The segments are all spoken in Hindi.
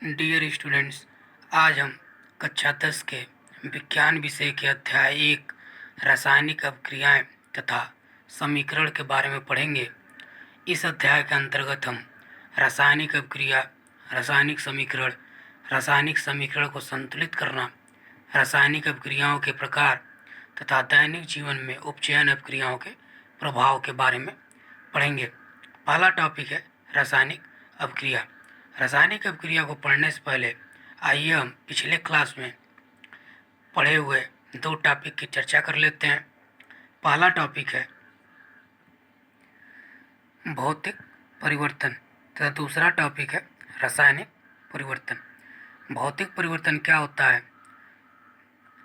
डियर स्टूडेंट्स, आज हम कक्षा 10 के विज्ञान विषय के अध्याय 1 रासायनिक अभिक्रियाएं तथा समीकरण के बारे में पढ़ेंगे। इस अध्याय के अंतर्गत हम रासायनिक अभिक्रिया, रासायनिक समीकरण को संतुलित करना, रासायनिक अभिक्रियाओं के प्रकार तथा दैनिक जीवन में उपचयन अभिक्रियाओं के प्रभाव के बारे में पढ़ेंगे। पहला टॉपिक है रासायनिक अभिक्रिया। रासायनिक अभिक्रिया को पढ़ने से पहले आइए हम पिछले क्लास में पढ़े हुए दो टॉपिक की चर्चा कर लेते हैं। पहला टॉपिक है भौतिक परिवर्तन तथा दूसरा टॉपिक है रासायनिक परिवर्तन। भौतिक परिवर्तन क्या होता है,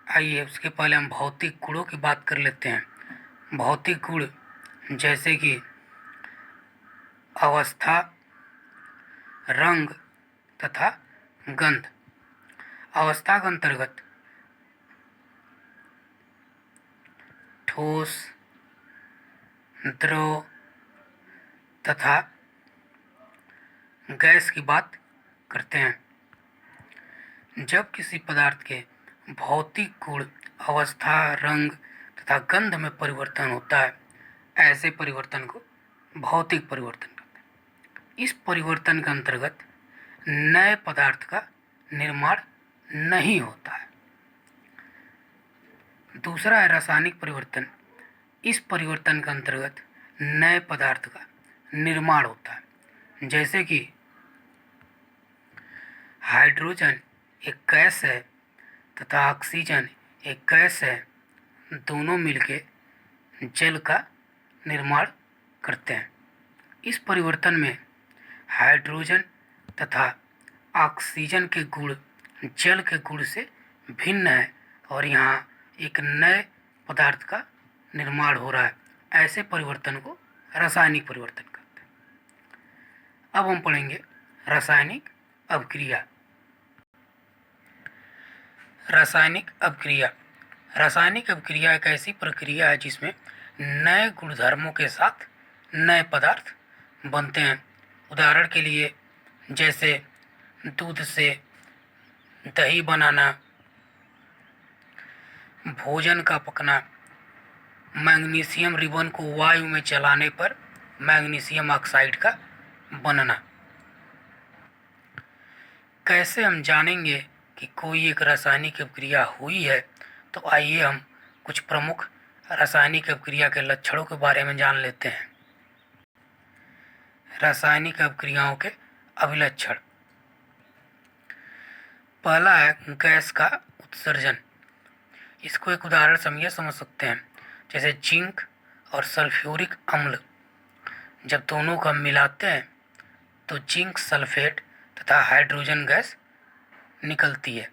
आइए उसके पहले हम भौतिक गुणों की बात कर लेते हैं। भौतिक गुण जैसे कि अवस्था, रंग तथा गंध। अवस्था के अंतर्गत ठोस, द्रव तथा गैस की बात करते हैं। जब किसी पदार्थ के भौतिक गुण अवस्था, रंग तथा गंध में परिवर्तन होता है, ऐसे परिवर्तन को भौतिक परिवर्तन कहते हैं। इस परिवर्तन के अंतर्गत नए पदार्थ का निर्माण नहीं होता है। दूसरा है रासायनिक परिवर्तन। इस परिवर्तन के अंतर्गत नए पदार्थ का निर्माण होता है। जैसे कि हाइड्रोजन एक गैस है तथा ऑक्सीजन एक गैस है, दोनों मिलके जल का निर्माण करते हैं। इस परिवर्तन में हाइड्रोजन तथा ऑक्सीजन के गुण जल के गुण से भिन्न है और यहाँ एक नए पदार्थ का निर्माण हो रहा है। ऐसे परिवर्तन को रासायनिक परिवर्तन कहते हैं। अब हम पढ़ेंगे रासायनिक अभिक्रिया। रासायनिक अभिक्रिया रासायनिक अभिक्रिया एक ऐसी प्रक्रिया है जिसमें नए गुणधर्मों के साथ नए पदार्थ बनते हैं। उदाहरण के लिए जैसे दूध से दही बनाना, भोजन का पकना, मैग्नीशियम रिबन को वायु में चलाने पर मैग्नीशियम ऑक्साइड का बनना। कैसे हम जानेंगे कि कोई एक रासायनिक अभिक्रिया हुई है, तो आइए हम कुछ प्रमुख रासायनिक अभिक्रिया के लक्षणों के बारे में जान लेते हैं। रासायनिक अभिक्रियाओं के अभिलक्षण। पहला है गैस का उत्सर्जन। इसको एक उदाहरण से समझ सकते हैं, जैसे जिंक और सल्फ्यूरिक अम्ल जब दोनों को हम मिलाते हैं तो जिंक सल्फेट तथा हाइड्रोजन गैस निकलती है।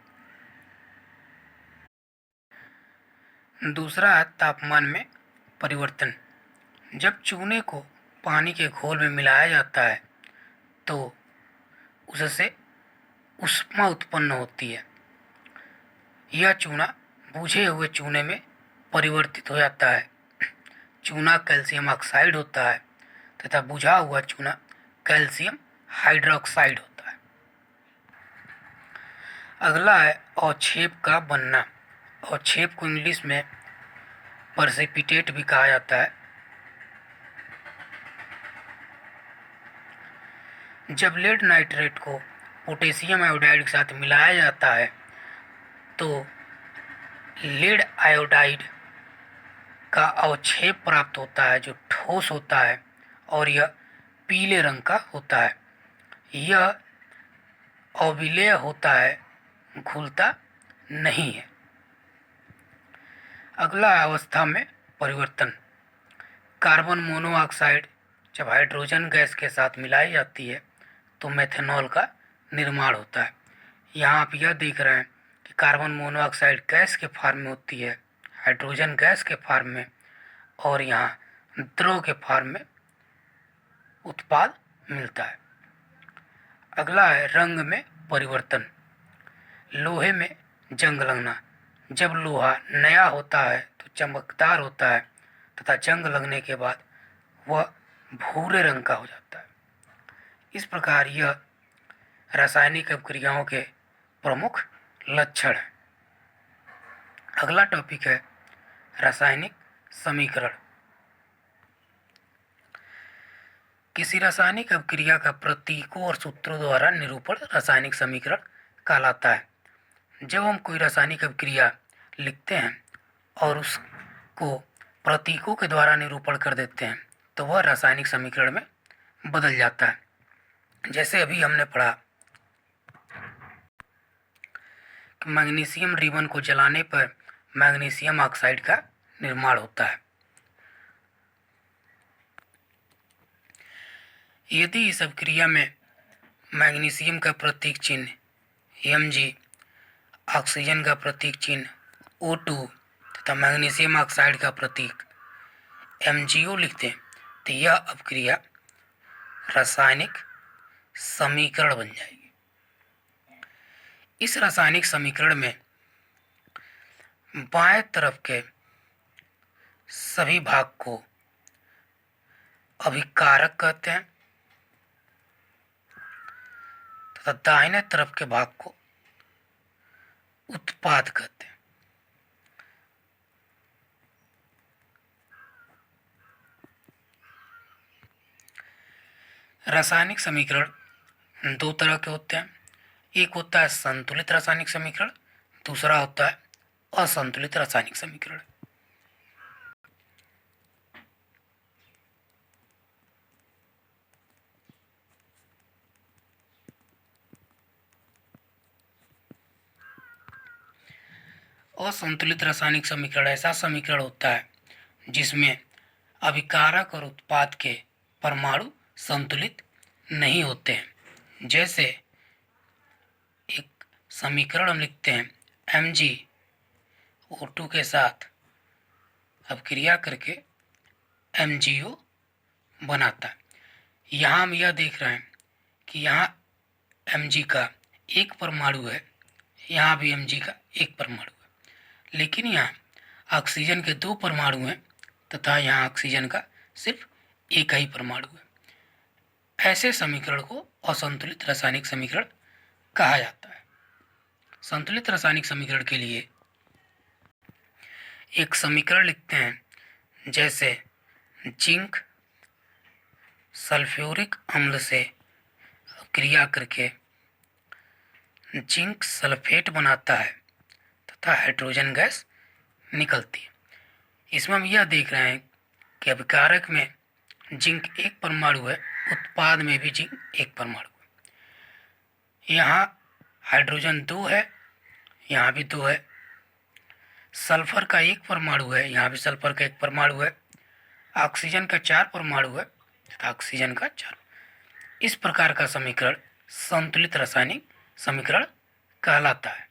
दूसरा है तापमान में परिवर्तन। जब चूने को पानी के घोल में मिलाया जाता है तो उससे ऊष्मा उत्पन्न होती है। यह चूना बुझे हुए चूने में परिवर्तित हो जाता है। चूना कैल्शियम ऑक्साइड होता है तथा बुझा हुआ चूना कैल्शियम हाइड्रोक्साइड होता है। अगला है अवक्षेप का बनना। अवक्षेप को इंग्लिश में प्रेसिपिटेट भी कहा जाता है। जब लेड नाइट्रेट को पोटेशियम आयोडाइड के साथ मिलाया जाता है तो लेड आयोडाइड का अवक्षेप प्राप्त होता है जो ठोस होता है और यह पीले रंग का होता है। यह अविलेय होता है, घुलता नहीं है। अगला अवस्था में परिवर्तन। कार्बन मोनोऑक्साइड जब हाइड्रोजन गैस के साथ मिलाई जाती है तो मेथनॉल का निर्माण होता है। यहाँ आप यह देख रहे हैं कि कार्बन मोनोऑक्साइड गैस के फॉर्म में होती है, हाइड्रोजन गैस के फॉर्म में, और यहाँ द्रव के फॉर्म में उत्पाद मिलता है। अगला है रंग में परिवर्तन। लोहे में जंग लगना। जब लोहा नया होता है तो चमकदार होता है तथा जंग लगने के बाद वह भूरे रंग का हो जाता है। इस प्रकार यह रासायनिक अभिक्रियाओं के प्रमुख लक्षण हैं। अगला टॉपिक है रासायनिक समीकरण। किसी रासायनिक अभिक्रिया का प्रतीकों और सूत्रों द्वारा निरूपण रासायनिक समीकरण कहलाता है। जब हम कोई रासायनिक अभिक्रिया लिखते हैं और उसको प्रतीकों के द्वारा निरूपण कर देते हैं तो वह रासायनिक समीकरण में बदल जाता है। जैसे अभी हमने पढ़ा कि मैग्नीशियम रिबन को जलाने पर मैग्नीशियम ऑक्साइड का निर्माण होता है। यदि इस अभिक्रिया में मैग्नीशियम का प्रतीक चिन्ह Mg, ऑक्सीजन का प्रतीक चिन्ह O2 तथा मैग्नीशियम ऑक्साइड का प्रतीक MgO लिखते हैं तो यह अभिक्रिया रासायनिक समीकरण बन जाएगी। इस रासायनिक समीकरण में बाएं तरफ के सभी भाग को अभिकारक कहते हैं तथा दाहिने तरफ के भाग को उत्पाद कहते हैं। रासायनिक समीकरण दो तरह के होते हैं। एक होता है संतुलित रासायनिक समीकरण, दूसरा होता है असंतुलित रासायनिक समीकरण। असंतुलित रासायनिक समीकरण ऐसा समीकरण होता है जिसमें अभिकारक और उत्पाद के परमाणु संतुलित नहीं होते हैं। जैसे एक समीकरण हम लिखते हैं MgO2 के साथ अभिक्रिया करके MgO बनाता है। यहाँ हम यह देख रहे हैं कि यहाँ Mg का एक परमाणु है, यहाँ भी Mg का एक परमाणु है, लेकिन यहाँ ऑक्सीजन के दो परमाणु हैं तथा यहाँ ऑक्सीजन का सिर्फ एक ही परमाणु है। ऐसे समीकरण को असंतुलित रासायनिक समीकरण कहा जाता है। संतुलित रासायनिक समीकरण के लिए एक समीकरण लिखते हैं जैसे जिंक सल्फ्यूरिक अम्ल से क्रिया करके जिंक सल्फेट बनाता है तथा हाइड्रोजन गैस निकलती है। इसमें हम यह देख रहे हैं कि अभिकारक में जिंक एक परमाणु है, उत्पाद में भी जिंक एक परमाणु है। यहाँ हाइड्रोजन दो है, यहाँ भी दो है। सल्फर का एक परमाणु है, यहाँ भी सल्फर का एक परमाणु है। ऑक्सीजन का चार परमाणु है तथा ऑक्सीजन का चार। इस प्रकार का समीकरण संतुलित रासायनिक समीकरण कहलाता है।